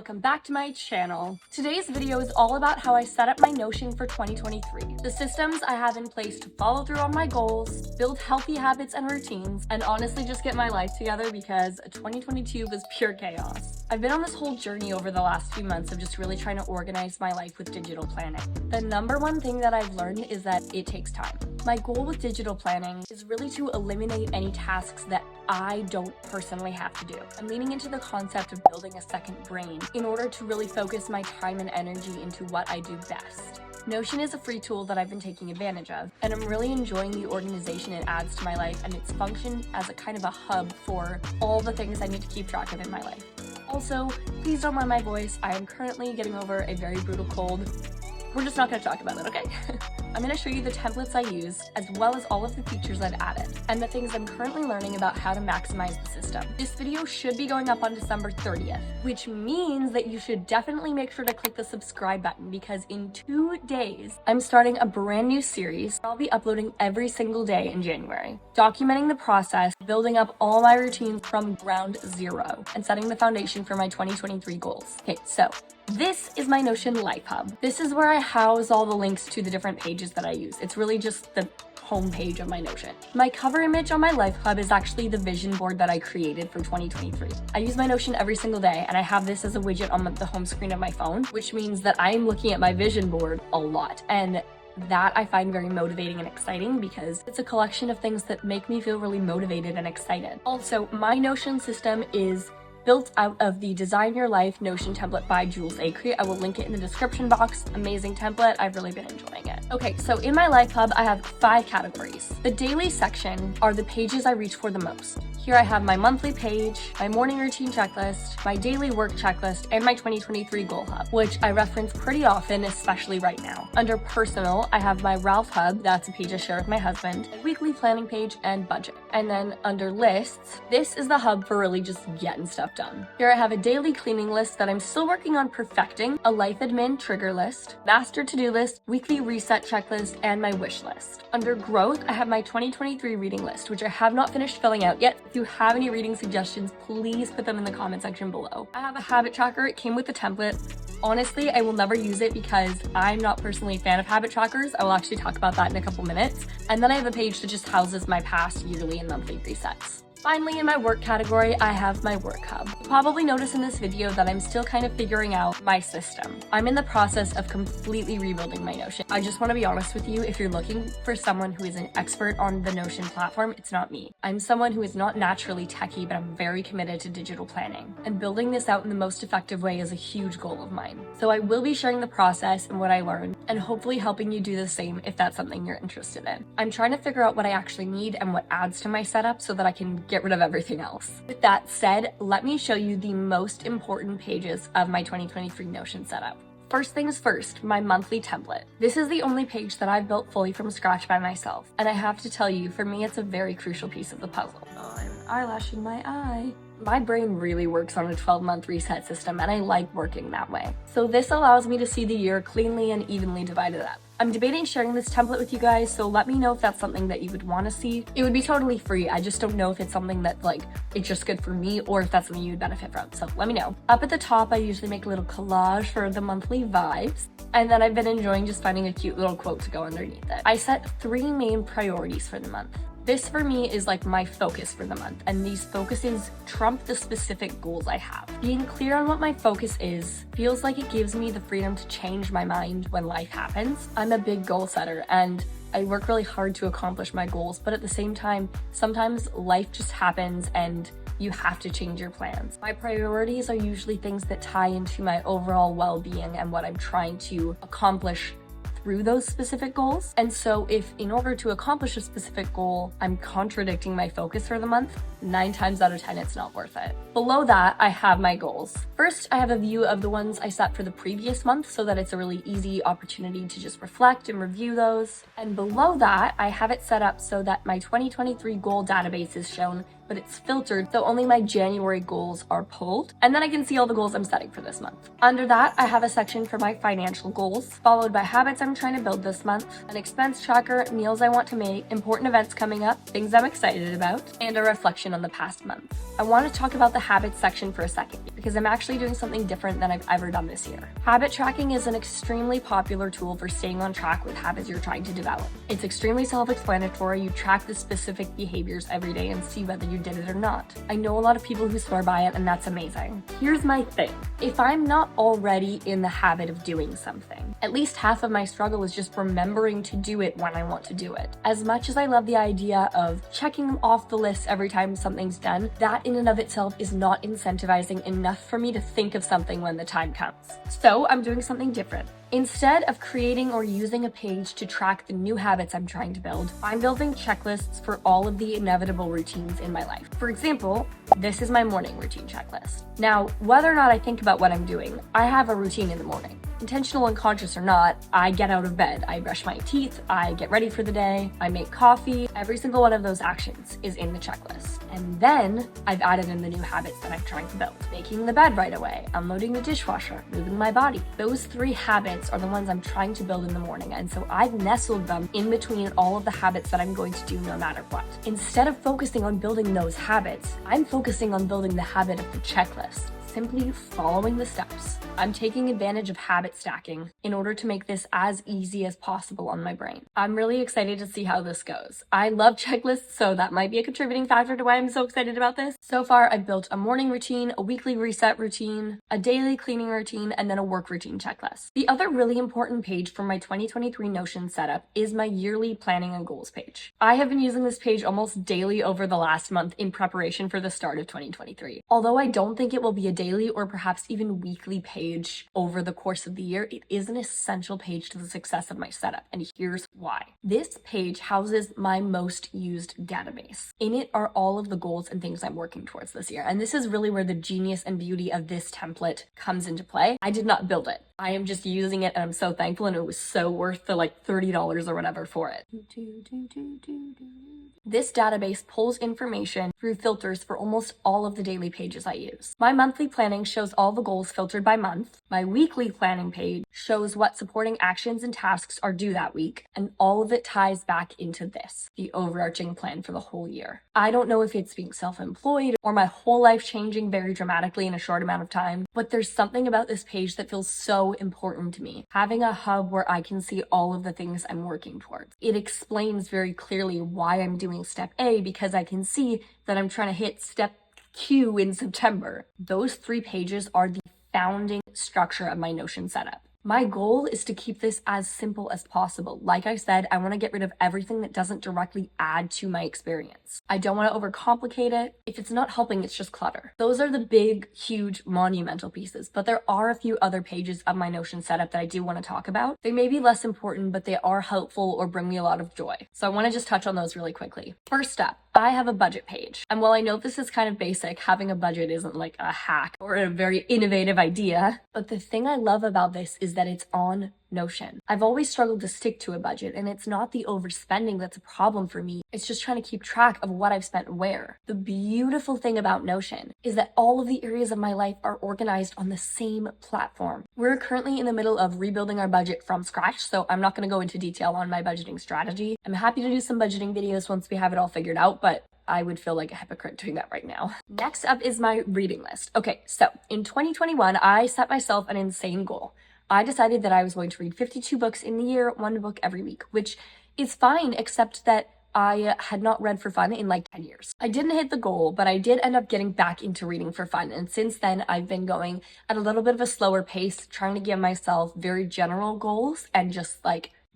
welcome back to my channel. Today's video is all about how I set up my Notion for 2023, the systems I have in place to follow through on my goals, build healthy habits and routines, and honestly just get my life together because 2022 was pure chaos. I've been on this whole journey over the last few months of just really trying to organize my life with digital planning. The number one thing that I've learned is that it takes time. My goal with digital planning is really to eliminate any tasks that I don't personally have to do. I'm leaning into the concept of building a second brain in order to really focus my time and energy into what I do best. Notion is a free tool that I've been taking advantage of, and I'm really enjoying the organization it adds to my life and its function as a kind of a hub for all the things I need to keep track of in my life. Also, please don't mind my voice. I am currently getting over a very brutal cold. We're just not going to talk about it, okay? I'm going to show you the templates I use, as well as all of the features I've added, and the things I'm currently learning about how to maximize the system. This video should be going up on December 30th, which means that you should definitely make sure to click the subscribe button, because in 2 days, I'm starting a brand new series I'll be uploading every single day in January, documenting the process, building up all my routines from ground zero, and setting the foundation for my 2023 goals. Okay, so this is my Notion Life Hub. This is where I house all the links to the different pages that I use. It's really just the homepage of my Notion. My cover image on my Life Hub is actually the vision board that I created for 2023. I use my Notion every single day, and I have this as a widget on the home screen of my phone, which means that I'm looking at my vision board a lot. And that I find very motivating and exciting because it's a collection of things that make me feel really motivated and excited. Also, my Notion system is built out of the Design Your Life Notion template by Jules Acree. I will link it in the description box. Amazing template. I've really been enjoying it. Okay, so in my Life Hub, I have 5 categories. The daily section are the pages I reach for the most. Here I have my monthly page, my morning routine checklist, my daily work checklist, and my 2023 goal hub, which I reference pretty often, especially right now. Under personal, I have my Ralph hub, that's a page I share with my husband, a weekly planning page, and budget. And then under lists, this is the hub for really just getting stuff done. Here I have a daily cleaning list that I'm still working on perfecting, a life admin trigger list, master to-do list, weekly reset checklist, and my wish list. Under growth, I have my 2023 reading list, which I have not finished filling out yet. If you have any reading suggestions, please put them in the comment section below. I have a habit tracker. It came with the template. Honestly, I will never use it because I'm not personally a fan of habit trackers. I will actually talk about that in a couple minutes. And then I have a page that just houses my past yearly and monthly resets. Finally, in my work category, I have my work hub. You'll probably notice in this video that I'm still kind of figuring out my system. I'm in the process of completely rebuilding my Notion. I just want to be honest with you, if you're looking for someone who is an expert on the Notion platform, it's not me. I'm someone who is not naturally techie, but I'm very committed to digital planning. And building this out in the most effective way is a huge goal of mine. So I will be sharing the process and what I learned, and hopefully helping you do the same if that's something you're interested in. I'm trying to figure out what I actually need and what adds to my setup so that I can get rid of everything else. With that said, let me show you the most important pages of my 2023 Notion setup. First things first, my monthly template. This is the only page that I've built fully from scratch by myself. And I have to tell you, for me, it's a very crucial piece of the puzzle. Oh, I have an eyelash in my eye. My brain really works on a 12-month reset system, and I like working that way. So this allows me to see the year cleanly and evenly divided up. I'm debating sharing this template with you guys, so let me know if that's something that you would want to see. It would be totally free. I just don't know if it's something that it's just good for me or if that's something you would benefit from. So let me know. Up at the top, I usually make a little collage for the monthly vibes. And then I've been enjoying just finding a cute little quote to go underneath it. I set 3 main priorities for the month. This for me is like my focus for the month, and these focuses trump the specific goals I have. Being clear on what my focus is feels like it gives me the freedom to change my mind when life happens. I'm a big goal setter and I work really hard to accomplish my goals, but at the same time, sometimes life just happens and you have to change your plans. My priorities are usually things that tie into my overall well-being and what I'm trying to accomplish through those specific goals. And so if in order to accomplish a specific goal, I'm contradicting my focus for the month, 9 times out of 10, it's not worth it. Below that, I have my goals. First, I have a view of the ones I set for the previous month so that it's a really easy opportunity to just reflect and review those. And below that, I have it set up so that my 2023 goal database is shown, but it's filtered so only my January goals are pulled, and then I can see all the goals I'm setting for this month. Under that, I have a section for my financial goals, followed by habits I'm trying to build this month, an expense tracker, meals I want to make, important events coming up, things I'm excited about, and a reflection on the past month. I want to talk about the habits section for a second because I'm actually doing something different than I've ever done this year. Habit tracking is an extremely popular tool for staying on track with habits you're trying to develop. It's extremely self-explanatory. You track the specific behaviors every day and see whether you did it or not. I know a lot of people who swear by it, and that's amazing. Here's my thing. If I'm not already in the habit of doing something, at least half of my struggle is just remembering to do it when I want to do it. As much as I love the idea of checking off the list every time something's done, that in and of itself is not incentivizing enough for me to think of something when the time comes. So I'm doing something different. Instead of creating or using a page to track the new habits I'm trying to build, I'm building checklists for all of the inevitable routines in my life. For example, this is my morning routine checklist. Now, whether or not I think about what I'm doing, I have a routine in the morning. Intentional and conscious or not, I get out of bed, I brush my teeth, I get ready for the day, I make coffee. Every single one of those actions is in the checklist. And then I've added in the new habits that I'm trying to build. Making the bed right away, unloading the dishwasher, moving my body. Those 3 habits are the ones I'm trying to build in the morning. And so I've nestled them in between all of the habits that I'm going to do no matter what. Instead of focusing on building those habits, I'm focusing on building the habit of the checklist. Simply following the steps. I'm taking advantage of habit stacking in order to make this as easy as possible on my brain. I'm really excited to see how this goes. I love checklists, so that might be a contributing factor to why I'm so excited about this. So far, I've built a morning routine, a weekly reset routine, a daily cleaning routine, and then a work routine checklist. The other really important page for my 2023 Notion setup is my yearly planning and goals page. I have been using this page almost daily over the last month in preparation for the start of 2023. Although I don't think it will be a daily or perhaps even weekly page over the course of the year, it is an essential page to the success of my setup, and here's why. This page houses my most used database. In it are all of the goals and things I'm working towards this year, and this is really where the genius and beauty of this template comes into play. I did not build it. I am just using it, and I'm so thankful, and it was so worth the $30 or whatever for it. This database pulls information through filters for almost all of the daily pages I use. My monthly planning shows all the goals filtered by month. My weekly planning page shows what supporting actions and tasks are due that week, and all of it ties back into this, the overarching plan for the whole year. I don't know if it's being self-employed or my whole life changing very dramatically in a short amount of time, but there's something about this page that feels so important to me. Having a hub where I can see all of the things I'm working towards. It explains very clearly why I'm doing step A, because I can see that I'm trying to hit step Q in September. Those 3 pages are the founding structure of my Notion setup. My goal is to keep this as simple as possible. Like I said, I want to get rid of everything that doesn't directly add to my experience. I don't want to overcomplicate it. If it's not helping, it's just clutter. Those are the big, huge, monumental pieces, but there are a few other pages of my Notion setup that I do want to talk about. They may be less important, but they are helpful or bring me a lot of joy. So I want to just touch on those really quickly. First up, I have a budget page. And while I know this is kind of basic, having a budget isn't like a hack or a very innovative idea, but the thing I love about this is that it's on Notion. I've always struggled to stick to a budget, and it's not the overspending that's a problem for me. It's just trying to keep track of what I've spent where. The beautiful thing about Notion is that all of the areas of my life are organized on the same platform. We're currently in the middle of rebuilding our budget from scratch, so I'm not going to go into detail on my budgeting strategy. I'm happy to do some budgeting videos once we have it all figured out, but I would feel like a hypocrite doing that right now. Next up is my reading list. Okay, so in 2021, I set myself an insane goal. I decided that I was going to read 52 books in the year, 1 book every week, which is fine, except that I had not read for fun in 10 years. I didn't hit the goal, but I did end up getting back into reading for fun. And since then, I've been going at a little bit of a slower pace, trying to give myself very general goals and just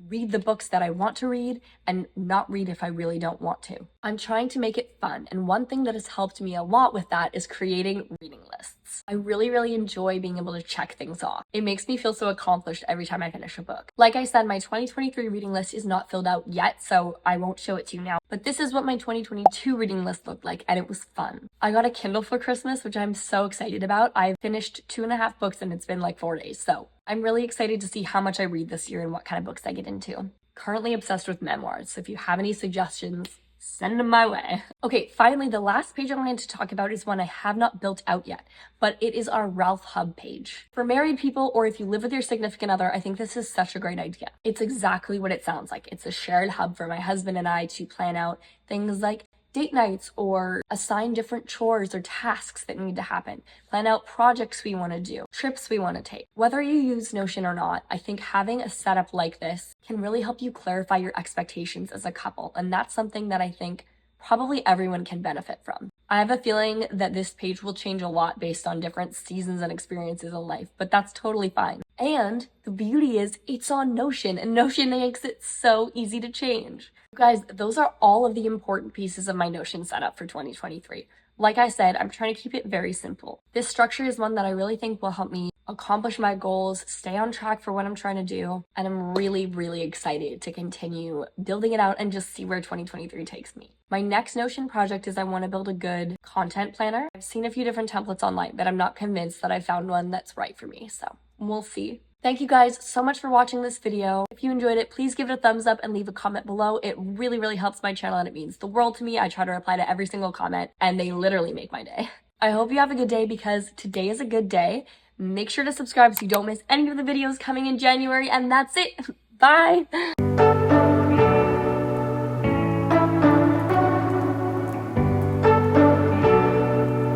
read the books that I want to read and not read if I really don't want to. I'm trying to make it fun, and one thing that has helped me a lot with that is creating reading lists. I really enjoy being able to check things off. It makes me feel so accomplished every time I finish a book. Like I said, my 2023 reading list is not filled out yet, so I won't show it to you now, but this is what my 2022 reading list looked like, and it was fun. I got a Kindle for Christmas, which I'm so excited about. I've finished 2.5 books and it's been 4 days, so I'm really excited to see how much I read this year and what kind of books I get into. Currently obsessed with memoirs, so if you have any suggestions, send them my way. Okay, finally, the last page I wanted to talk about is one I have not built out yet, but it is our Ralph Hub page. For married people, or if you live with your significant other, I think this is such a great idea. It's exactly what it sounds like. It's a shared hub for my husband and I to plan out things like date nights or assign different chores or tasks that need to happen, plan out projects we want to do, trips we want to take. Whether you use Notion or not, I think having a setup like this can really help you clarify your expectations as a couple. And that's something that I think probably everyone can benefit from. I have a feeling that this page will change a lot based on different seasons and experiences in life, but that's totally fine. And the beauty is it's on Notion, and Notion makes it so easy to change. Guys, those are all of the important pieces of my Notion setup for 2023. Like I said, I'm trying to keep it very simple. This structure is one that I really think will help me accomplish my goals, stay on track for what I'm trying to do, and I'm really, really excited to continue building it out and just see where 2023 takes me. My next Notion project is I want to build a good content planner. I've seen a few different templates online, but I'm not convinced that I found one that's right for me, so we'll see. Thank you guys so much for watching this video. If you enjoyed it, please give it a thumbs up and leave a comment below. It really, really helps my channel and it means the world to me. I try to reply to every single comment and they literally make my day. I hope you have a good day because today is a good day. Make sure to subscribe so you don't miss any of the videos coming in January, and that's it. Bye!